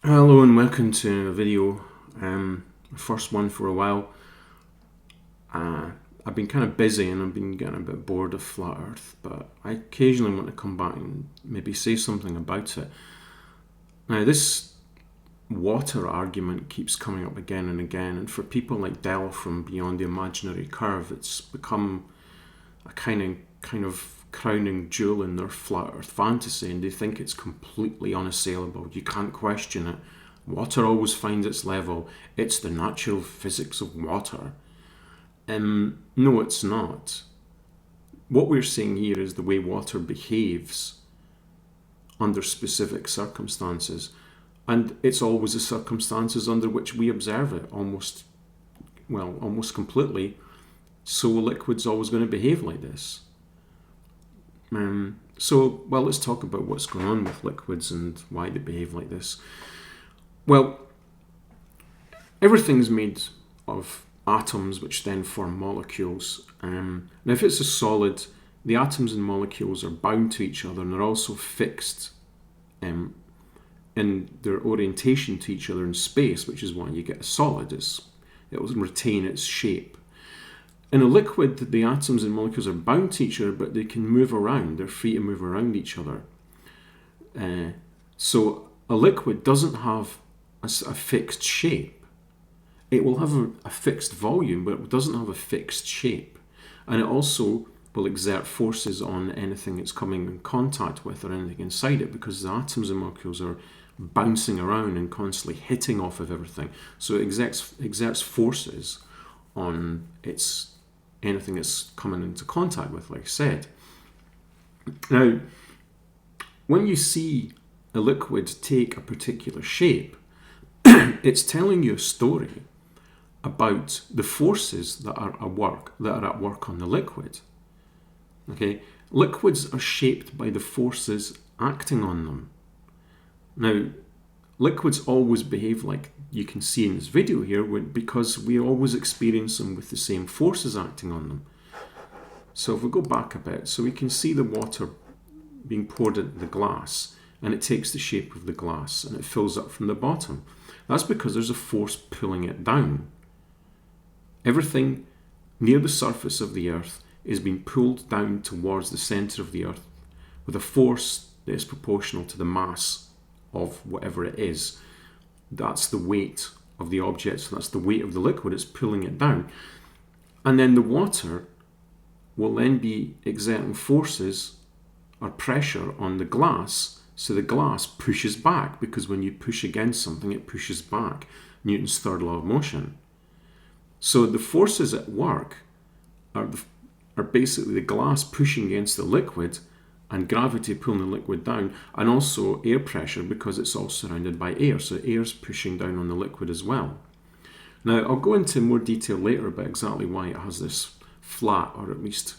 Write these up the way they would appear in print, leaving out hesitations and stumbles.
Hello and welcome to a video, first one for a while. I've been kind of busy and I've been getting a bit bored of flat earth, but I occasionally want to come back and maybe say something about it. Now this water argument keeps coming up again and again, and for people like Dell from Beyond the Imaginary Curve, it's become a kind of crowning jewel in their flat earth fantasy, and they think it's completely unassailable. You can't question it. Water always finds its level. It's the natural physics of water. No, it's not. What we're seeing here is the way water behaves under specific circumstances, and it's always the circumstances under which we observe it, almost completely. So a liquid's always going to behave like this. Let's talk about what's going on with liquids and why they behave like this. Well, everything's made of atoms, which then form molecules. Now, if it's a solid, the atoms and molecules are bound to each other, and they're also fixed in their orientation to each other in space, which is why you get a solid. It will retain its shape. In a liquid, the atoms and molecules are bound to each other, but they can move around. They're free to move around each other. So a liquid doesn't have a fixed shape. It will have a fixed volume, but it doesn't have a fixed shape. And it also will exert forces on anything it's coming in contact with or anything inside it, because the atoms and molecules are bouncing around and constantly hitting off of everything. So it exerts forces on anything it's coming into contact with, like I said. Now, when you see a liquid take a particular shape, it's telling you a story about the forces that are at work on the liquid. Okay, liquids are shaped by the forces acting on them. Now, liquids always behave like you can see in this video here, because we always experience them with the same forces acting on them. So if we go back a bit, so we can see the water being poured into the glass, and it takes the shape of the glass and it fills up from the bottom. That's because there's a force pulling it down. Everything near the surface of the earth is being pulled down towards the centre of the earth with a force that is proportional to the mass of whatever it is. That's the weight of the object, so that's the weight of the liquid, it's pulling it down. And then the water will then be exerting forces or pressure on the glass, so the glass pushes back, because when you push against something, it pushes back. Newton's third law of motion. So the forces at work are basically the glass pushing against the liquid, and gravity pulling the liquid down, and also air pressure, because it's all surrounded by air, so air's pushing down on the liquid as well. Now, I'll go into more detail later about exactly why it has this flat, or at least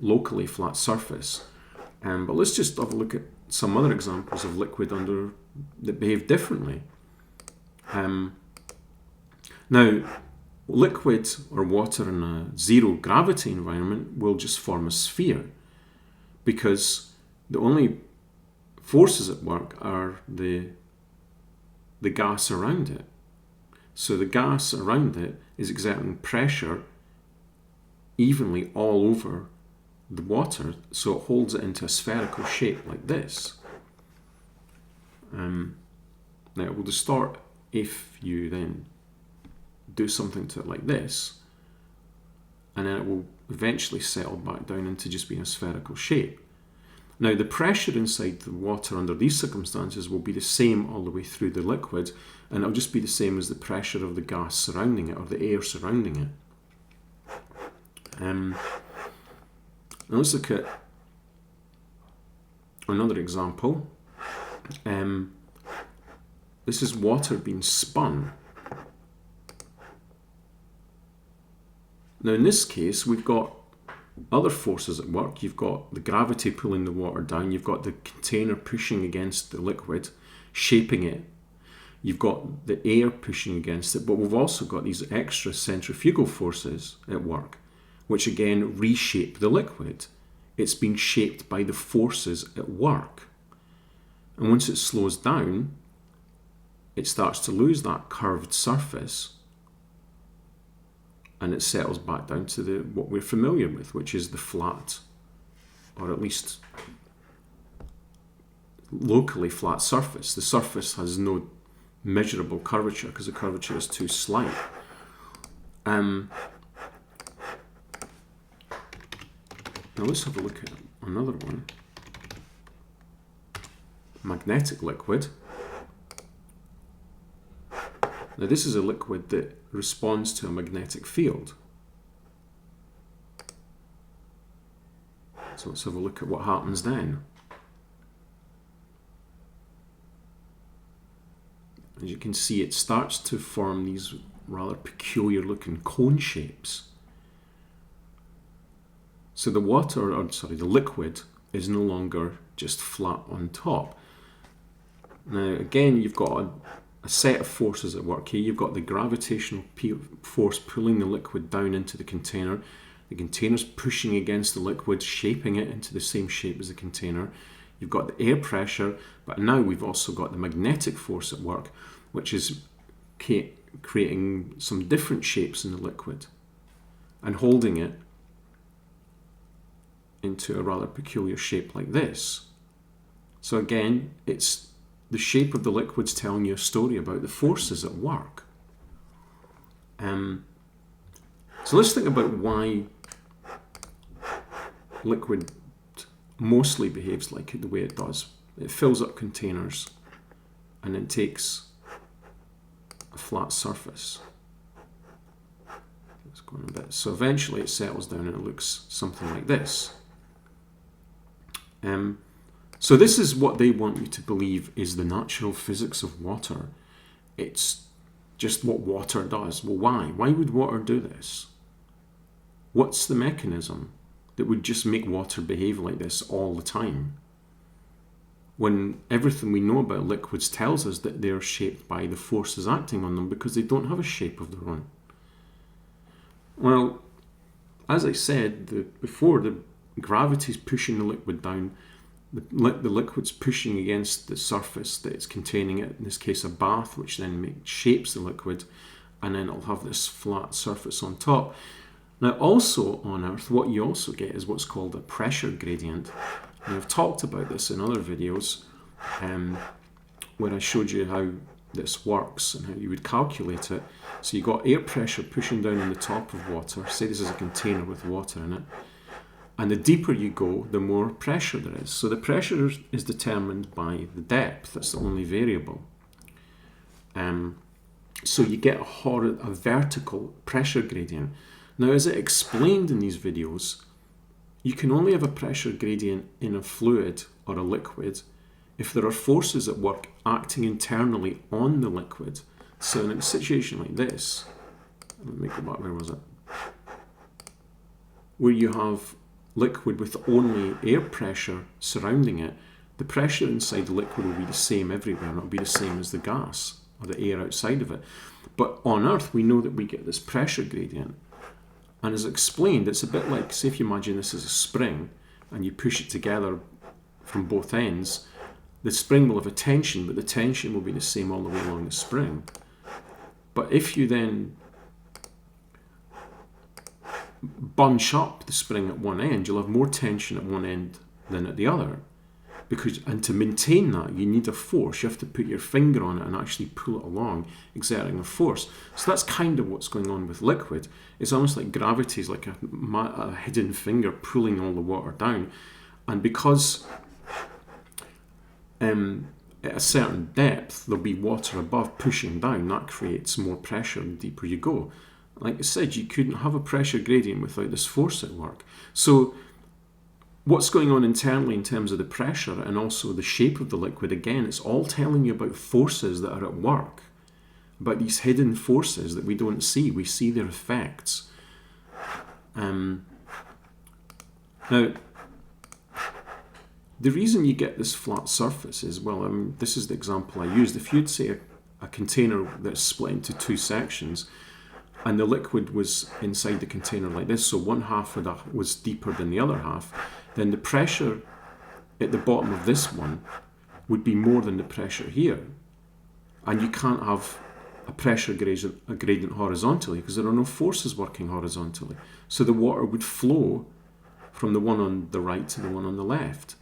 locally flat surface. But let's just have a look at some other examples of liquid that behave differently. Now, liquid or water in a zero gravity environment will just form a sphere, because the only forces at work are the gas around it. So the gas around it is exerting pressure evenly all over the water, so it holds it into a spherical shape like this. Now it will distort if you then do something to it like this, and then it will eventually settle back down into just being a spherical shape. Now, the pressure inside the water under these circumstances will be the same all the way through the liquid, and it'll just be the same as the pressure of the gas surrounding it, or the air surrounding it. Now let's look at another example. This is water being spun. Now, in this case, we've got other forces at work. You've got the gravity pulling the water down. You've got the container pushing against the liquid, shaping it. You've got the air pushing against it, but we've also got these extra centrifugal forces at work, which again reshape the liquid. It's being shaped by the forces at work. And once it slows down, it starts to lose that curved surface, and it settles back down to what we're familiar with, which is the flat, or at least locally flat surface. The surface has no measurable curvature because the curvature is too slight. Now let's have a look at another one. Magnetic liquid. Now this is a liquid that responds to a magnetic field. So let's have a look at what happens then. As you can see, it starts to form these rather peculiar looking cone shapes. So the the liquid is no longer just flat on top. Now again, you've got a set of forces at work here. You've got the gravitational force pulling the liquid down into the container. The container's pushing against the liquid, shaping it into the same shape as the container. You've got the air pressure, but now we've also got the magnetic force at work, which is creating some different shapes in the liquid and holding it into a rather peculiar shape like this. So again, it's the shape of the liquid's telling you a story about the forces at work. So let's think about why liquid mostly behaves like it the way it does. It fills up containers and then takes a flat surface. Let's go on a bit. So eventually it settles down and it looks something like this. So this is what they want you to believe is the natural physics of water. It's just what water does. Well, why? Why would water do this? What's the mechanism that would just make water behave like this all the time, when everything we know about liquids tells us that they're shaped by the forces acting on them because they don't have a shape of their own? Well, as I said before, the gravity's pushing the liquid down. The liquid's pushing against the surface that it's containing it, in this case a bath, which then shapes the liquid, and then it'll have this flat surface on top. Now also on Earth, what you also get is what's called a pressure gradient. And I've talked about this in other videos where I showed you how this works and how you would calculate it. So you've got air pressure pushing down on the top of water. Say this is a container with water in it. And the deeper you go, the more pressure there is. So the pressure is determined by the depth. That's the only variable. So you get a vertical pressure gradient. Now, as it explained in these videos, you can only have a pressure gradient in a fluid or a liquid if there are forces at work acting internally on the liquid. So in a situation like this, let me go back, where was it? Where you have liquid with only air pressure surrounding it, the pressure inside the liquid will be the same everywhere, and it'll be the same as the gas or the air outside of it. But on Earth, we know that we get this pressure gradient. And as explained, it's a bit like, say if you imagine this as a spring and you push it together from both ends, the spring will have a tension, but the tension will be the same all the way along the spring. But if you then bunch up the spring at one end, you'll have more tension at one end than at the other. And to maintain that, you need a force. You have to put your finger on it and actually pull it along, exerting a force. So that's kind of what's going on with liquid. It's almost like gravity is like a hidden finger pulling all the water down. And because at a certain depth there'll be water above pushing down, that creates more pressure the deeper you go. Like I said, you couldn't have a pressure gradient without this force at work. So what's going on internally in terms of the pressure and also the shape of the liquid, again, it's all telling you about forces that are at work, about these hidden forces that we don't see. We see their effects. Now, the reason you get this flat surface is, well, this is the example I used. If you'd say a container that's split into two sections, and the liquid was inside the container like this, so one half of that was deeper than the other half, then the pressure at the bottom of this one would be more than the pressure here. And you can't have a pressure gradient horizontally because there are no forces working horizontally. So the water would flow from the one on the right to the one on the left.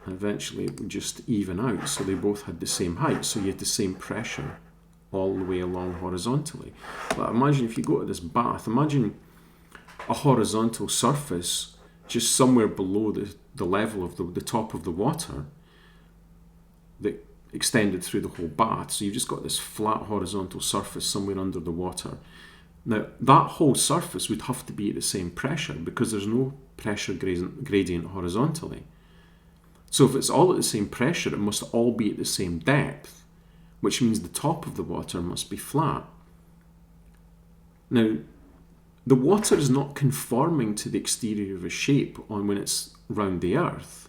And eventually it would just even out, so they both had the same height, so you had the same pressure all the way along horizontally. But imagine if you go to this bath, imagine a horizontal surface just somewhere below the level of the top of the water that extended through the whole bath. So you've just got this flat horizontal surface somewhere under the water. Now, that whole surface would have to be at the same pressure because there's no pressure gradient horizontally. So if it's all at the same pressure, it must all be at the same depth, which means the top of the water must be flat. Now, the water is not conforming to the exterior of a shape when it's round the Earth.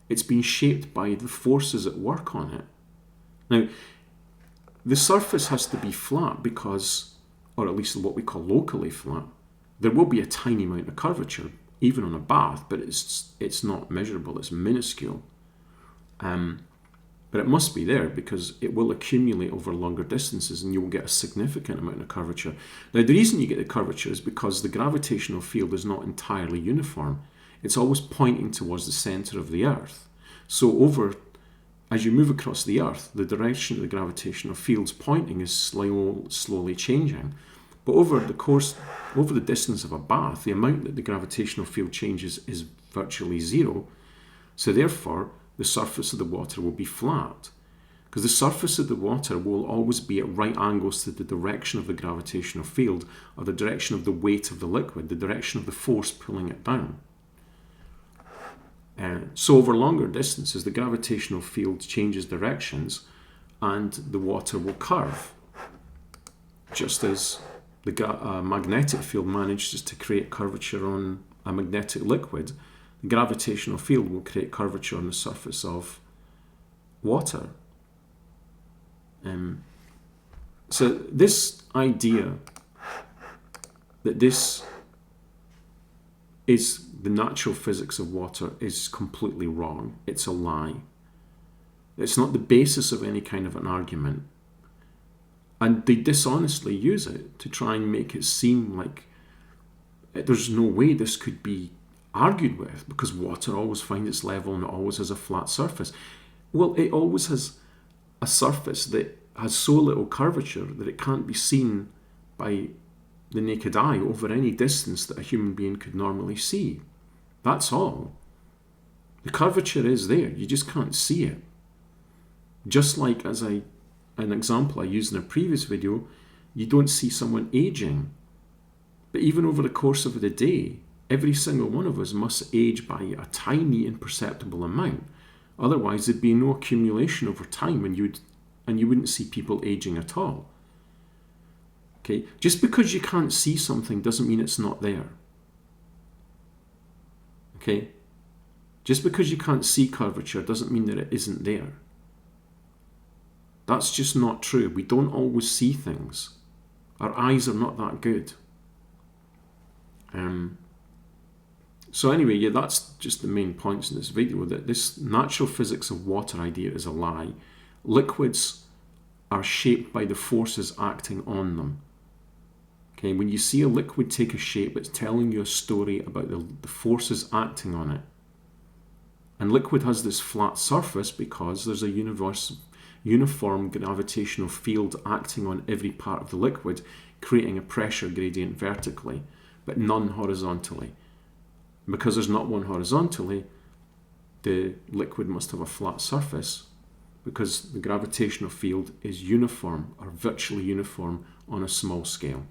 It's being shaped by the forces at work on it. Now, the surface has to be flat because, or at least what we call locally flat. There will be a tiny amount of curvature, even on a bath, but it's not measurable, it's minuscule. But it must be there because it will accumulate over longer distances and you will get a significant amount of curvature. Now, the reason you get the curvature is because the gravitational field is not entirely uniform. It's always pointing towards the centre of the Earth. So as you move across the Earth, the direction of the gravitational field's pointing is slowly changing. But over the distance of a bath, the amount that the gravitational field changes is virtually zero. So therefore, the surface of the water will be flat. Because the surface of the water will always be at right angles to the direction of the gravitational field, or the direction of the weight of the liquid, the direction of the force pulling it down. So over longer distances, the gravitational field changes directions and the water will curve. Just as the magnetic field manages to create curvature on a magnetic liquid, the gravitational field will create curvature on the surface of water. So this idea that this is the natural physics of water is completely wrong. It's a lie. It's not the basis of any kind of an argument. And they dishonestly use it to try and make it seem like there's no way this could be argued with because water always finds its level and it always has a flat surface. Well, it always has a surface that has so little curvature that it can't be seen by the naked eye over any distance that a human being could normally see. That's all. The curvature is there, you just can't see it. Just like an example I used in a previous video, you don't see someone aging. But even over the course of the day, every single one of us must age by a tiny imperceptible amount. Otherwise there'd be no accumulation over time and you wouldn't see people aging at all. Okay? Just because you can't see something doesn't mean it's not there. Okay? Just because you can't see curvature doesn't mean that it isn't there. That's just not true. We don't always see things. Our eyes are not that good. So anyway, yeah, that's just the main points in this video, that this natural physics of water idea is a lie. Liquids are shaped by the forces acting on them. Okay, when you see a liquid take a shape, it's telling you a story about the forces acting on it. And liquid has this flat surface because there's a uniform gravitational field acting on every part of the liquid, creating a pressure gradient vertically, but none horizontally. Because there's not one horizontally, the liquid must have a flat surface because the gravitational field is uniform or virtually uniform on a small scale.